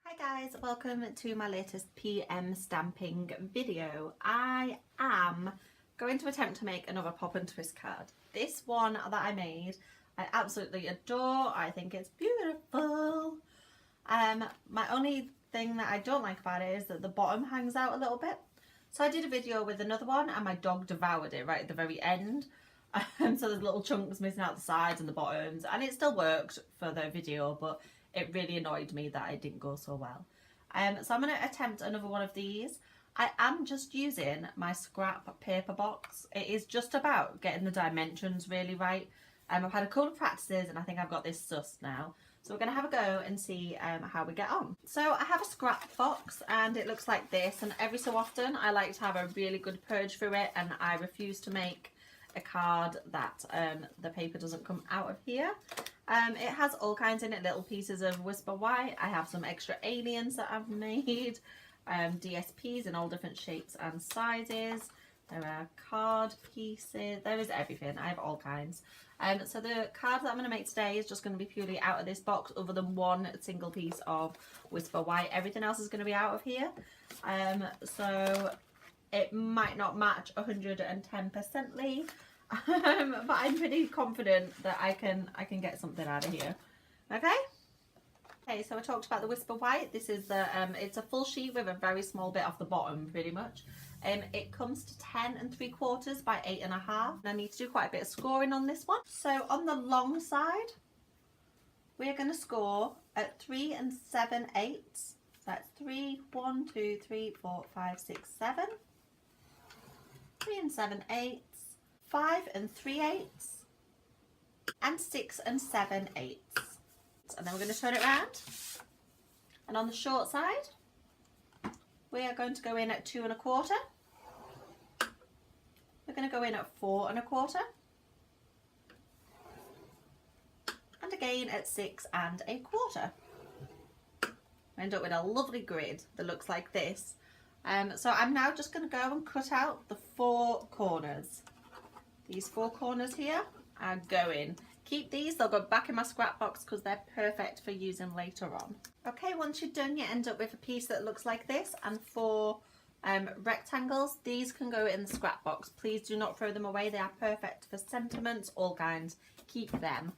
Hi guys, welcome to my latest PM stamping video. I am going to attempt to make another pop and twist card. This one that I made, I absolutely adore. I think it's beautiful. My only thing that I don't like about it is that the bottom hangs out a little bit. So I did a video with another one and my dog devoured it right at the very end. So there's little chunks missing out the sides and the bottoms, and it still worked for the video, but it really annoyed me that it didn't go so well. So I'm going to attempt another one of these. I am just using my scrap paper box. It is just about getting the dimensions really right. I've had a couple of practices and I think I've got this sussed now. So we're going to have a go and see how we get on. So I have a scrap box and it looks like this, and every so often I like to have a really good purge through it, and I refuse to make a card that the paper doesn't come out of here. It has all kinds in it, little pieces of Whisper White. I have some extra aliens that I've made, DSPs in all different shapes and sizes. There are card pieces, there is everything. I have all kinds. So the card that I'm going to make today is just going to be purely out of this box, other than one single piece of Whisper White. Everything else is going to be out of here. So it might not match 110%ly, but I'm pretty confident that I can get something out of here. Okay, so I talked about the Whisper White. This is the it's a full sheet with a very small bit off the bottom, pretty much. It comes to 10 3/4 by 8.5. I need to do quite a bit of scoring on this one. So on the long side, we're going to score at 3 7/8. So that's 3, 1, 2, 3, 4, 5, 6, 7. 3 7/8. 5 3/8. And 6 7/8. And then we're going to turn it around. And on the short side, we are going to go in at 2 1/4. We're going to go in at 4 1/4. And again at 6 1/4. We end up with a lovely grid that looks like this. So I'm now just going to go and cut out the 4 corners. These 4 corners here are going. Keep these, they'll go back in my scrap box because they're perfect for using later on. Okay, once you're done, you end up with a piece that looks like this, and 4 rectangles. These can go in the scrap box. Please do not throw them away. They are perfect for sentiments, all kinds. Keep them.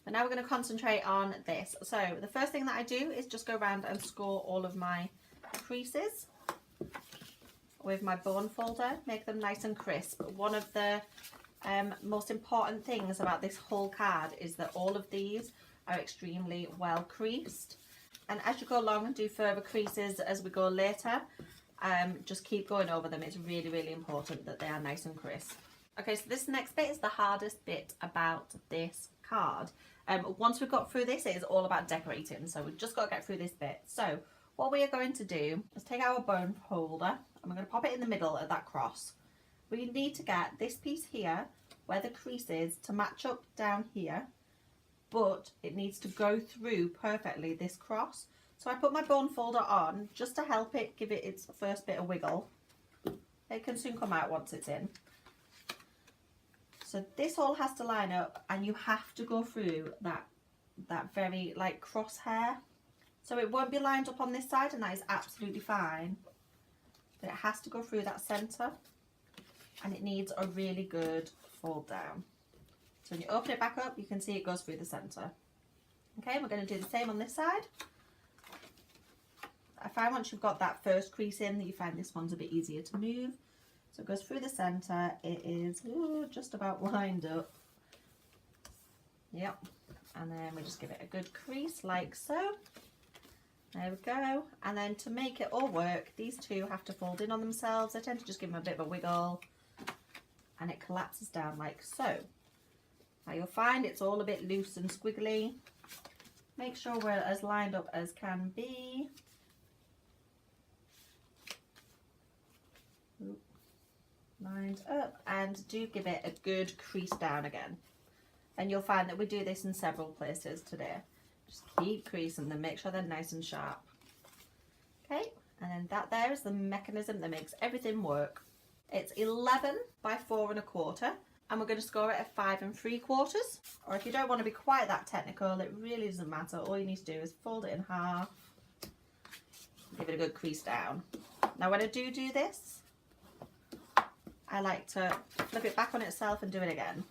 But now we're going to concentrate on this. So the first thing that I do is just go around and score all of my creases with my bone folder, make them nice and crisp. One of the most important things about this whole card is that all of these are extremely well creased, and as you go along and do further creases as we go later, just keep going over them. It's really important that they are nice and crisp. Okay, so this next bit is the hardest bit about this card. Once we've got through this, it is all about decorating, so we've just got to get through this bit. So what we are going to do is take our bone holder and we're going to pop it in the middle at that cross. We need to get this piece here where the crease is to match up down here, but it needs to go through perfectly this cross. So I put my bone folder on just to help it give it its first bit of wiggle. It can soon come out once it's in. So this all has to line up, and you have to go through that very like crosshair. So it won't be lined up on this side, and that is absolutely fine. But it has to go through that centre, and it needs a really good fold down. So when you open it back up, you can see it goes through the centre. Okay, we're going to do the same on this side. I find once you've got that first crease in that you find this one's a bit easier to move. So it goes through the centre. It is just about lined up. Yep. And then we just give it a good crease like so. There we go. And then to make it all work, these two have to fold in on themselves. I tend to just give them a bit of a wiggle, and it collapses down like so. Now you'll find it's all a bit loose and squiggly. Make sure we're as lined up as can be. Lined up, and do give it a good crease down again. And you'll find that we do this in several places today. Just keep creasing them, make sure they're nice and sharp. Okay, and then that there is the mechanism that makes everything work. It's 11 by 4 1/4, and we're going to score it at 5 3/4. Or if you don't want to be quite that technical, it really doesn't matter. All you need to do is fold it in half give it a good crease down. Now when I do this, I like to flip it back on itself and do it again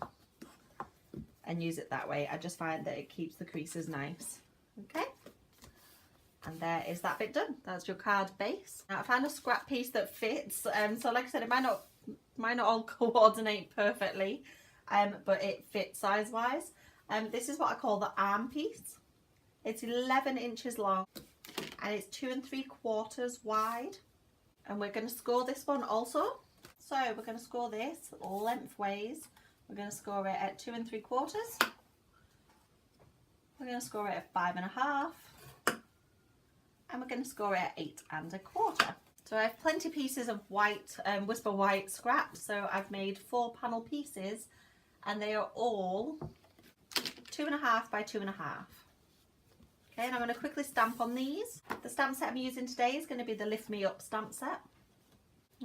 and use it that way. I just find that it keeps the creases nice. Okay, and there is that bit done. That's your card base. Now I found a scrap piece that fits, so like I said, it might not all coordinate perfectly, but it fits size wise. This is what I call the arm piece. It's 11 inches long and it's 2 3/4 wide, and we're going to score this one also. So we're going to score this lengthways. We're going to score it at 2 3/4. We're going to score it at 5 1/2, and we're going to score it at 8 1/4. So I have plenty pieces of white, Whisper White scrap. So I've made 4 panel pieces, and they are all 2 1/2 by 2 1/2. Okay, and I'm going to quickly stamp on these. The stamp set I'm using today is going to be the Lift Me Up stamp set.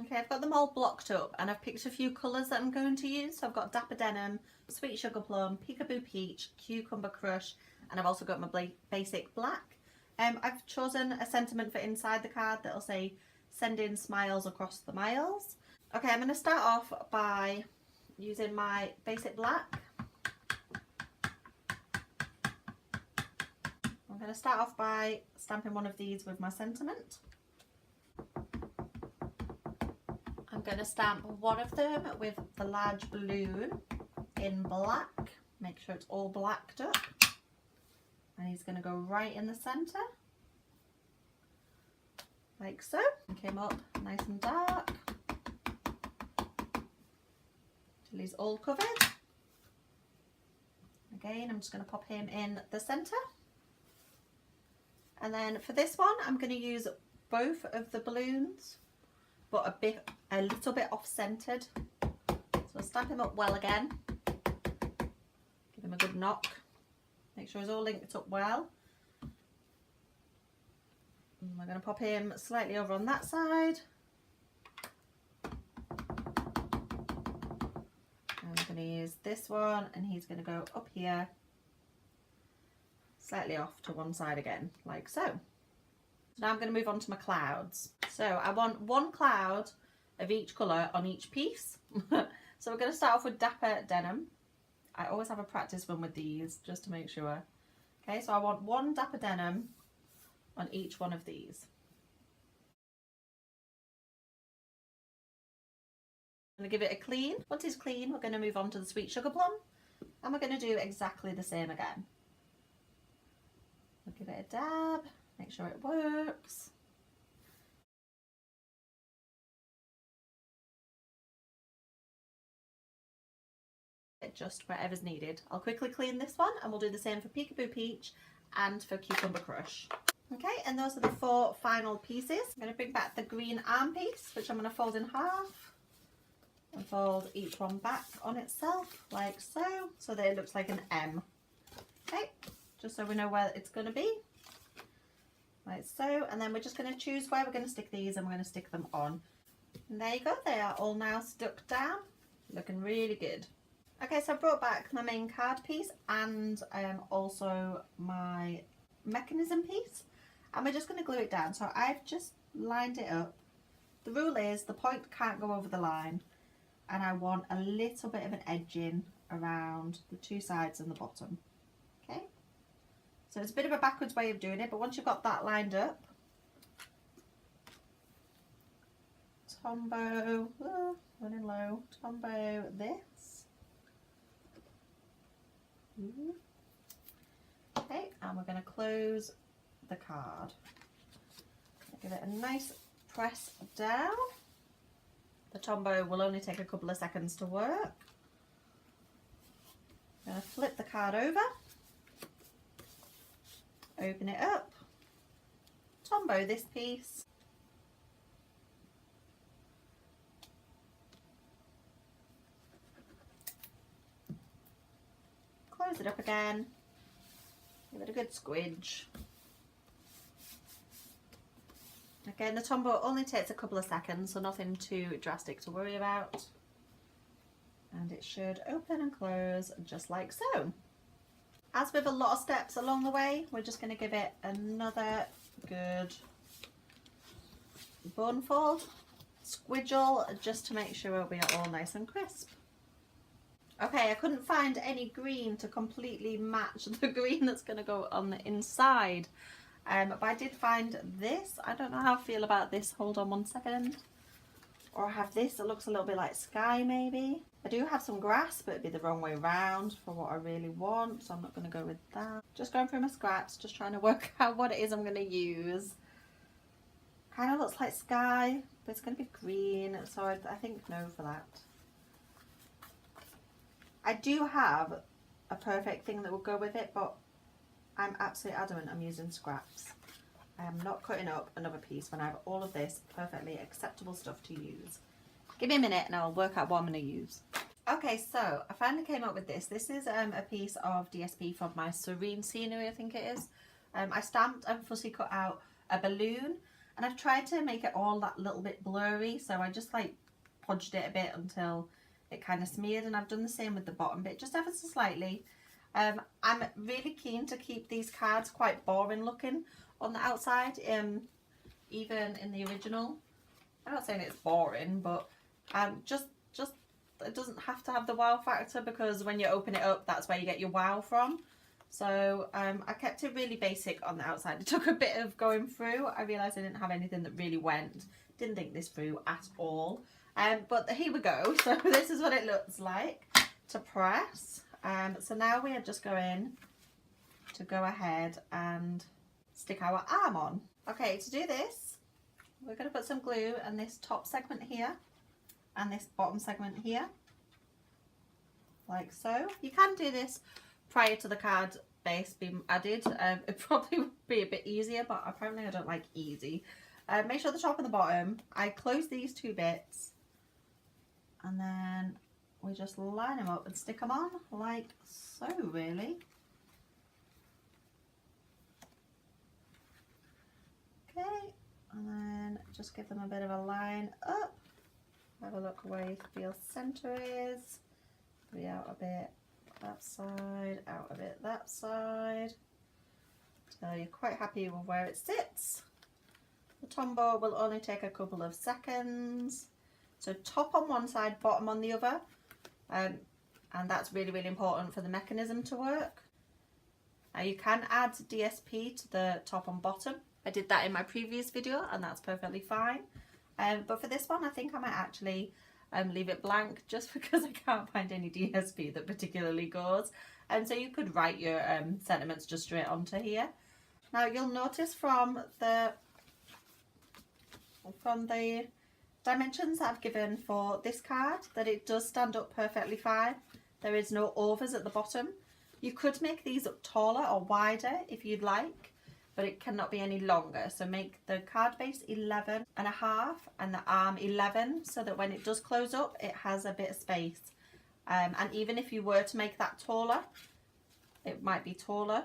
Okay, I've got them all blocked up, and I've picked a few colours that I'm going to use. So I've got Dapper Denim, Sweet Sugar Plum, Peekaboo Peach, Cucumber Crush, and I've also got my basic black. I've chosen a sentiment for inside the card that'll say, "Sending smiles across the miles." Okay, I'm going to start off by using my basic black. I'm going to start off by stamping one of these with my sentiment. I'm going to stamp one of them with the large balloon in black. Make sure it's all blacked up. And he's going to go right in the centre, like so. And came up nice and dark till he's all covered. Again, I'm just going to pop him in the centre. And then for this one, I'm going to use both of the balloons, but a little bit off-centered. So I'll stamp him up well again. Give him a good knock. Make sure he's all linked up well. And we're going to pop him slightly over on that side. And I'm going to use this one, and he's going to go up here, slightly off to one side again, like so. Now I'm going to move on to my clouds. So I want one cloud of each colour on each piece. So we're going to start off with Dapper Denim. I always have a practice one with these just to make sure. Okay, so I want one Dapper Denim on each one of these. I'm going to give it a clean. Once it's clean, we're going to move on to the Sweet Sugar Plum, and we're going to do exactly the same again. We'll give it a dab, make sure it works. Just wherever's needed. I'll quickly clean this one, and we'll do the same for Peekaboo Peach and for Cucumber Crush. Okay, and those are the 4 final pieces. I'm going to bring back the green arm piece, which I'm going to fold in half and fold each one back on itself like so that it looks like an M. Okay, just so we know where it's going to be, like so. And then we're just going to choose where we're going to stick these, and we're going to stick them on. And there you go, they are all now stuck down, looking really good. Okay, so I brought back my main card piece and also my mechanism piece, and we're just going to glue it down. So I've just lined it up. The rule is the point can't go over the line, and I want a little bit of an edging around the 2 sides and the bottom. Okay, so it's a bit of a backwards way of doing it, but once you've got that lined up, Tombow, running low, Tombow this. Okay, and we're going to close the card. Give it a nice press down. The Tombow will only take a couple of seconds to work. I'm going to flip the card over, open it up, Tombow this piece, close it up again, give it a good squidge. Again, the Tombow only takes a couple of seconds, so nothing too drastic to worry about. And it should open and close just like so. As with a lot of steps along the way, we're just going to give it another good boneful, squidgel, just to make sure we are all nice and crisp. Okay, I couldn't find any green to completely match the green that's going to go on the inside. But I did find this. I don't know how I feel about this. Hold on one second. Or I have this that looks a little bit like sky maybe. I do have some grass, but it'd be the wrong way round for what I really want, so I'm not going to go with that. Just going through my scraps, just trying to work out what it is I'm going to use. Kind of looks like sky, but it's going to be green, so I think no for that. I do have a perfect thing that will go with it, but I'm absolutely adamant I'm using scraps. I am not cutting up another piece when I have all of this perfectly acceptable stuff to use. Give me a minute and I'll work out what I'm going to use. Okay, so I finally came up with this. This is a piece of DSP from my Serene scenery, I think it is. I stamped and fussy cut out a balloon, and I've tried to make it all that little bit blurry, so I just like podged it a bit until it kind of smeared, and I've done the same with the bottom bit, just ever so slightly. I'm really keen to keep these cards quite boring looking on the outside, even in the original. I'm not saying it's boring, but just it doesn't have to have the wow factor, because when you open it up, that's where you get your wow from. So I kept it really basic on the outside. It took a bit of going through. I realised I didn't have anything that really went. Didn't think this through at all. But here we go. So this is what it looks like to press. So now we are just going to go ahead and stick our arm on. Okay, to do this, we're going to put some glue on this top segment here and this bottom segment here, like so. You can do this prior to the card base being added. It probably would be a bit easier, but apparently I don't like easy. Make sure the top and the bottom, I close these two bits, and then we just line them up and stick them on like so, really. Okay, and then just give them a bit of a line up. Have a look where you feel centre is. Be out a bit that side, out a bit that side. So you're quite happy with where it sits. The tombow will only take a couple of seconds. So top on one side, bottom on the other. And that's really, really important for the mechanism to work. Now you can add DSP to the top and bottom. I did that in my previous video and that's perfectly fine. But for this one, I think I might actually leave it blank, just because I can't find any DSP that particularly goes. And so you could write your sentiments just straight onto here. Now you'll notice from the dimensions that I've given for this card that it does stand up perfectly fine. There is no overs at the bottom. You could make these up taller or wider if you'd like, but it cannot be any longer. So make the card base 11.5 and the arm 11, so that when it does close up, it has a bit of space. And even if you were to make that taller, it might be taller,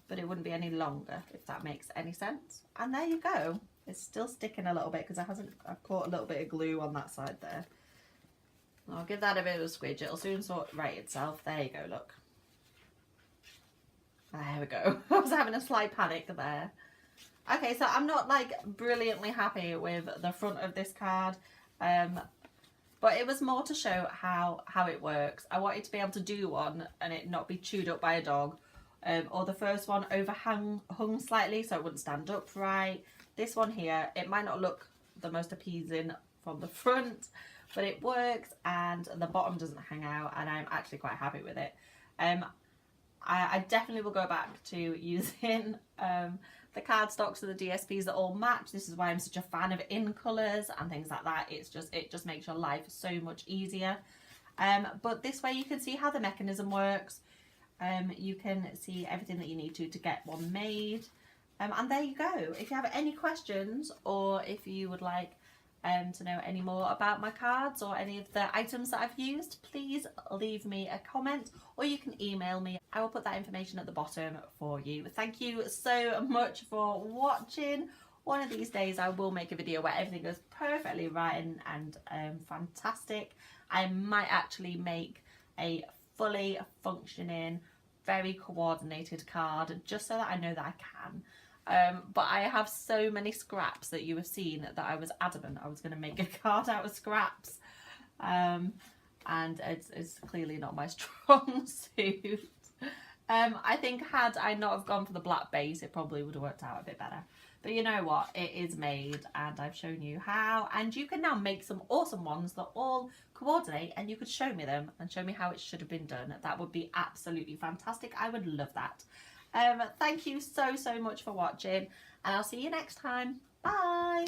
but it wouldn't be any longer, if that makes any sense. And there you go. It's still sticking a little bit because I've caught a little bit of glue on that side there. I'll give that a bit of a squidge. It'll soon sort right itself. There you go, look. There we go. I was having a slight panic there. Okay, so I'm not like brilliantly happy with the front of this card, but it was more to show how it works. I wanted to be able to do one and it not be chewed up by a dog, or the first one hung slightly so it wouldn't stand upright. This one here, it might not look the most appeasing from the front, but it works, and the bottom doesn't hang out, and I'm actually quite happy with it. I definitely will go back to using the cardstocks or the DSPs that all match. This is why I'm such a fan of in colours and things like that. It just makes your life so much easier. But this way you can see how the mechanism works. You can see everything that you need to get one made. And there you go. If you have any questions, or if you would like to know any more about my cards or any of the items that I've used, please leave me a comment, or you can email me. I will put that information at the bottom for you. Thank you so much for watching. One of these days I will make a video where everything goes perfectly right and fantastic. I might actually make a fully functioning, very coordinated card, just so that I know that I can. But I have so many scraps that you have seen that I was adamant I was going to make a card out of scraps. And it's clearly not my strong suit. I think had I not have gone for the black base, it probably would have worked out a bit better. But you know what? It is made and I've shown you how. And you can now make some awesome ones that all coordinate, and you could show me them and show me how it should have been done. That would be absolutely fantastic. I would love that. Thank you so much for watching, and I'll see you next time. Bye.